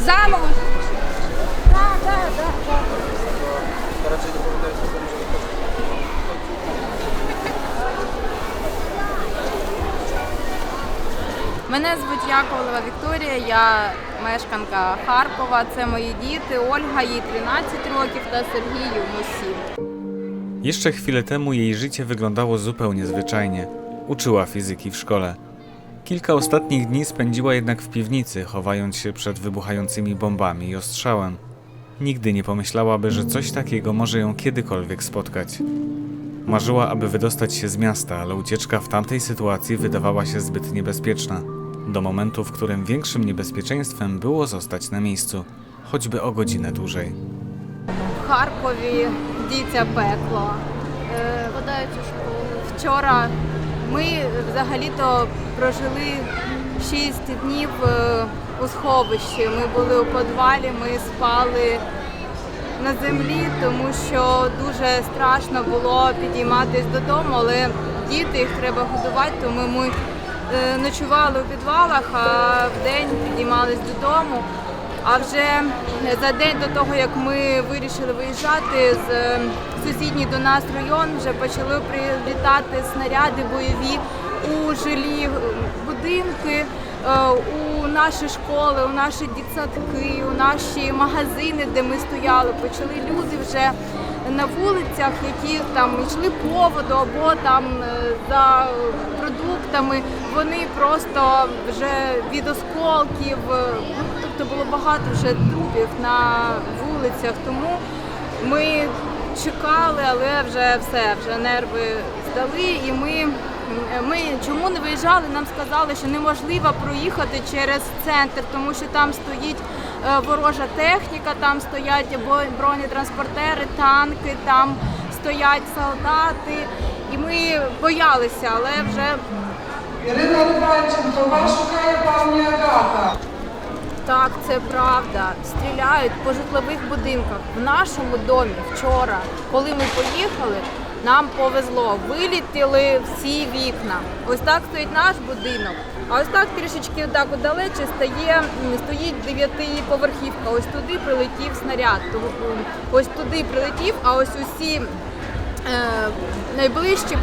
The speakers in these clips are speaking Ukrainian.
Замуж. Мене звуть Яковлева Вікторія, я мешканка Харкова. Це мої діти. Ольга, їй 13 rokів, та Сергій, йому 7. Jeszcze chwilę temu jej życie wyglądało zupełnie zwyczajnie. Uczyła fizyki w szkole. Kilka ostatnich dni spędziła jednak w piwnicy, chowając się przed wybuchającymi bombami i ostrzałem. Nigdy nie pomyślałaby, że coś takiego może ją kiedykolwiek spotkać. Marzyła, aby wydostać się z miasta, ale ucieczka w tamtej sytuacji wydawała się zbyt niebezpieczna. Do momentu, w którym większym niebezpieczeństwem było zostać na miejscu, choćby o godzinę dłużej. В Харкові діється пекло. Вчора ми взагалі-то прожили 6 днів у сховищі. Ми були у підвалі, ми спали на землі, тому що дуже страшно було підійматись додому, але діти, їх треба годувати, тому ми ночували у підвалах, а вдень підіймались додому. А вже за день до того, як ми вирішили виїжджати з сусідній до нас район, вже почали прилітати снаряди бойові у жилі будинки, у наші школи, у наші дитсадки, у наші магазини, де ми стояли. Почали люди вже на вулицях, які там йшли по воду або там за продуктами. Вони просто вже від осколків, тобто було багато вже трупів на вулицях, тому ми чекали, але вже все, вже нерви здали, і ми чому не виїжджали, нам сказали, що неможливо проїхати через центр, тому що там стоїть ворожа техніка, там стоять бронетранспортери, танки, там стоять солдати, і ми боялися, але вже... Ірина Леванченко, вас шукає пані Агата. Так, це правда. Стріляють по житлових будинках. В нашому домі вчора, коли ми поїхали, нам повезло. Вилітіли всі вікна. Ось так стоїть наш будинок. А ось так трішечки так удалече стоїть 9-поверхівка. Ось туди прилетів снаряд. Ось туди прилетів, а ось усі найближчі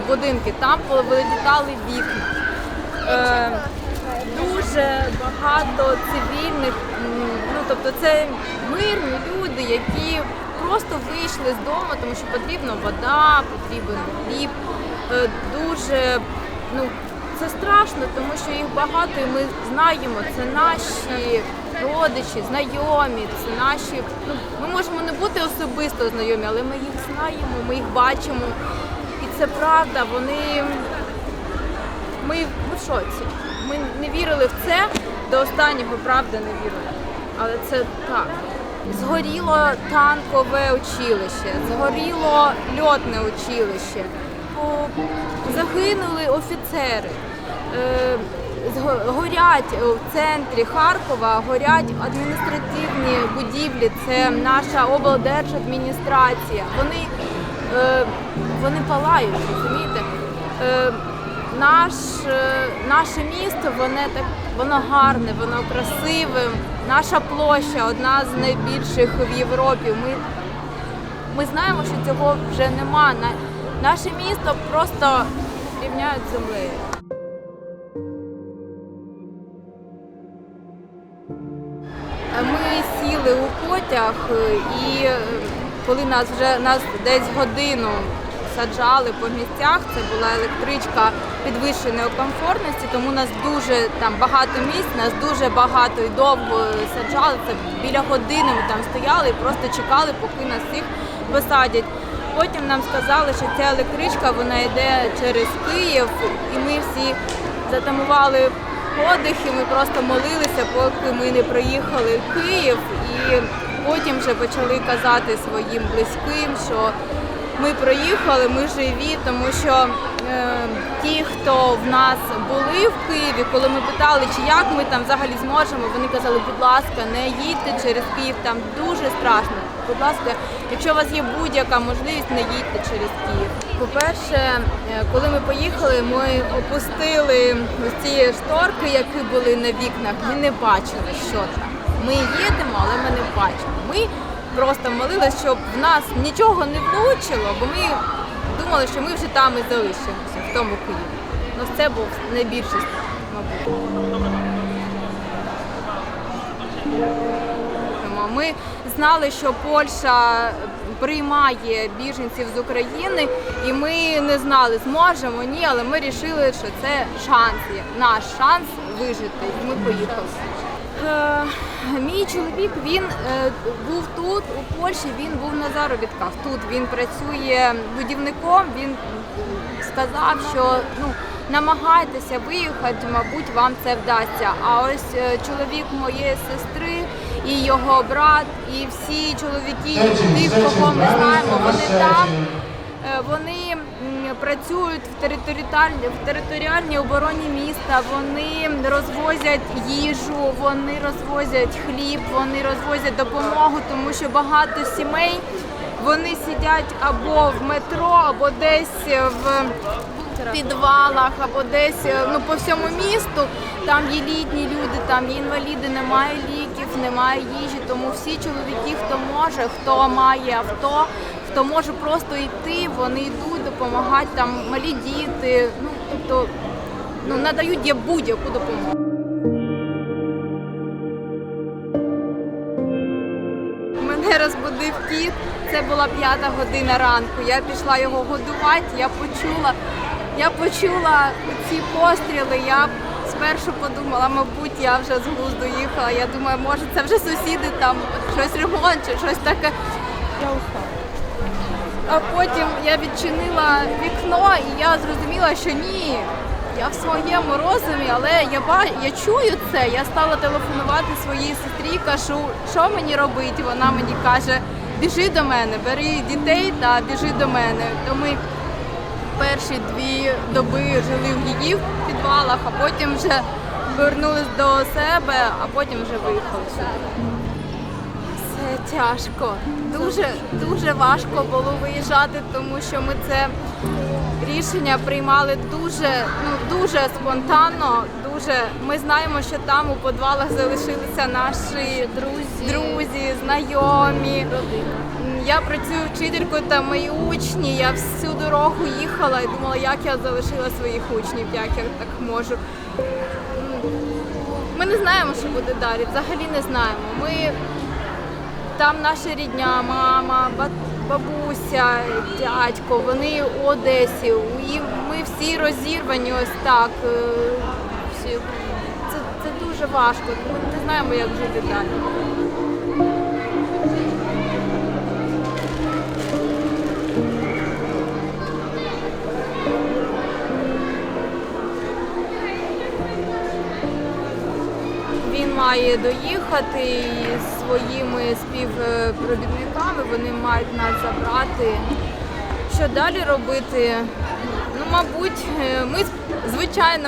будинки, там вилітали вікна. Дуже багато цивільних, тобто це мирні люди, які просто вийшли з дому, тому що потрібна вода, потрібен хліб. Дуже, це страшно, тому що їх багато і ми знаємо, це наші родичі, знайомі, це наші, ми можемо не бути особисто знайомі, але ми їх знаємо, ми їх бачимо. І це правда, ми в шоці. Ми не вірили в це, до останнього, правда, не вірили. Але це так. Згоріло танкове училище, згоріло льотне училище, загинули офіцери. Горять в центрі Харкова, горять адміністративні будівлі, це наша облдержадміністрація. Вони палають, розумієте? Наше місто, воно гарне, воно красиве. Наша площа одна з найбільших в Європі. Ми знаємо, що цього вже нема. Наше місто просто рівняють з землею. Ми сіли у потяг, і коли нас десь годину саджали по місцях, це була електричка підвищеної комфортності, тому нас дуже багато місць, нас дуже багато і довго саджали. Це біля години ми там стояли і просто чекали, поки нас всіх посадять. Потім нам сказали, що ця електричка, вона йде через Київ, і ми всі затамували подих, і ми просто молилися, поки ми не приїхали в Київ. І потім вже почали казати своїм близьким, що ми приїхали, ми живі, тому що ті, хто в нас були в Києві, коли ми питали, чи як ми там взагалі зможемо, вони казали, будь ласка, не їдьте через Київ, там дуже страшно. Будь ласка, якщо у вас є будь-яка можливість, не їдьте через Київ. По-перше, коли ми поїхали, ми опустили ось ці шторки, які були на вікнах, ми не бачили, що там. Ми їдемо, але ми не бачимо. Ми просто молилися, щоб в нас нічого не влучило, бо ми думали, що ми вже там і залишимося, в тому Києві. Ну, це був найбільший страх, мабуть. Ми знали, що Польща приймає біженців з України, і ми не знали, зможемо, ні, але ми вирішили, що це шанс, наш шанс вижити. І ми поїхали. Мій чоловік, він був тут, у Польщі, він був на заробітках. Тут він працює будівником, він сказав, що намагайтеся виїхати, мабуть, вам це вдасться. А ось чоловік моєї сестри і його брат, і всі чоловіки, тих, кого ми знаємо, вони там, вони працюють в територіальній обороні міста, вони розвозять їжу, вони розвозять хліб, вони розвозять допомогу, тому що багато сімей, вони сидять або в метро, або десь в підвалах, або десь по всьому місту. Там є літні люди, там є інваліди, немає ліків, немає їжі. Тому всі чоловіки, хто може, хто має авто, хто може просто йти, вони йдуть, допомагають, там малі діти, тобто надають будь-яку допомогу. Мене розбудив кіт, це була 5-та година ранку. Я пішла його годувати, я почула ці постріли, я спершу подумала, мабуть, я вже з глузду їхала. Я думаю, може це вже сусіди там, щось ремонт чи щось таке. Я устала. А потім я відчинила вікно і я зрозуміла, що ні, я в своєму розумі, але я чую це. Я стала телефонувати своїй сестрі, кажу, що мені робити? Вона мені каже, біжи до мене, бери дітей та біжи до мене. То ми перші 2 доби жили в її підвалах, а потім вже повернулись до себе, а потім вже виїхали сюди. Це тяжко. Дуже важко було виїжджати, тому що ми це рішення приймали дуже спонтанно. Ми знаємо, що там у підвалах залишилися наші друзі, знайомі. Я працюю вчителькою та мої учні. Я всю дорогу їхала і думала, як я залишила своїх учнів, як я так можу. Ми не знаємо, що буде далі, взагалі не знаємо. Там наша рідня, мама, бабуся, дядько, вони у Одесі. Ми всі розірвані ось так. Це дуже важко, ми не знаємо, як жити далі. Він має доїхати зі своїми співробітниками, вони мають нас забрати. Що далі робити? Мабуть,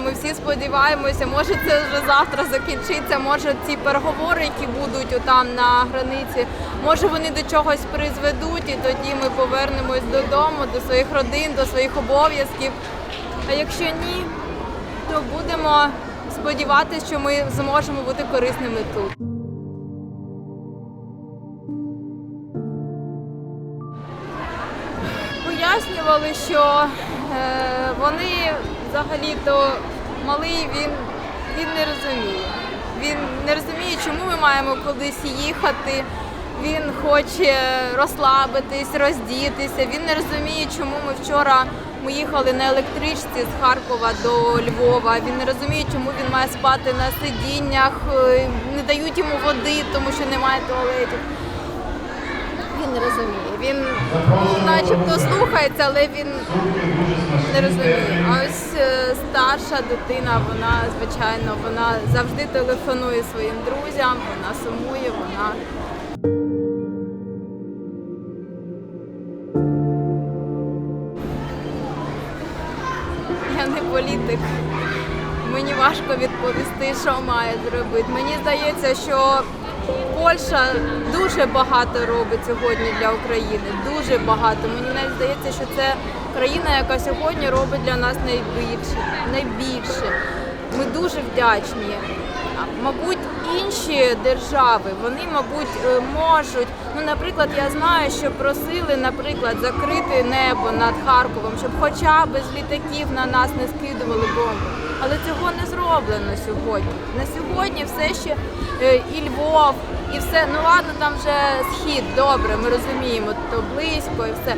ми всі сподіваємося, може це вже завтра закінчиться, може ці переговори, які будуть там на границі, може вони до чогось призведуть і тоді ми повернемось додому, до своїх родин, до своїх обов'язків. А якщо ні, то будемо сподіватися, що ми зможемо бути корисними тут. Пояснювали, що вони взагалі-то малий, він не розуміє. Він не розуміє, чому ми маємо кудись їхати. Він хоче розслабитись, роздітися. Він не розуміє, чому ми їхали на електричці з Харкова до Львова. Він не розуміє, чому він має спати на сидіннях, не дають йому води, тому що немає туалетів. Він не розуміє. Він начебто слухається, але він не розуміє. А ось старша дитина, вона завжди телефонує своїм друзям, вона сумує, Я не політик. Мені важко відповісти, що має зробити. Мені здається, що Польща дуже багато робить сьогодні для України. Дуже багато. Мені навіть здається, що це країна, яка сьогодні робить для нас найбільше. Ми дуже вдячні. Мабуть, інші держави, вони, мабуть, можуть. Ну, наприклад, я знаю, що просили, наприклад, закрити небо над Харковом, щоб хоча б з літаків на нас не скидували бомби. Але цього не зроблено сьогодні. На сьогодні все ще і Львов, і все. Ну ладно, там вже схід, добре, ми розуміємо, то близько і все.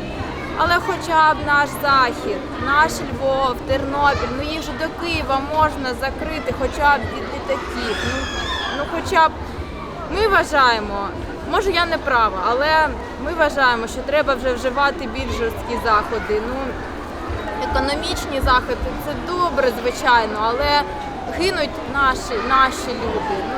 Але хоча б наш захід, наш Львов, Тернопіль, ну їх же до Києва можна закрити хоча б від літаків. Ну хоча б ми вважаємо, може я не права, але ми вважаємо, що треба вже вживати більш жорсткі заходи. Ну, економічні заходи – це добре, звичайно, але гинуть наші люди.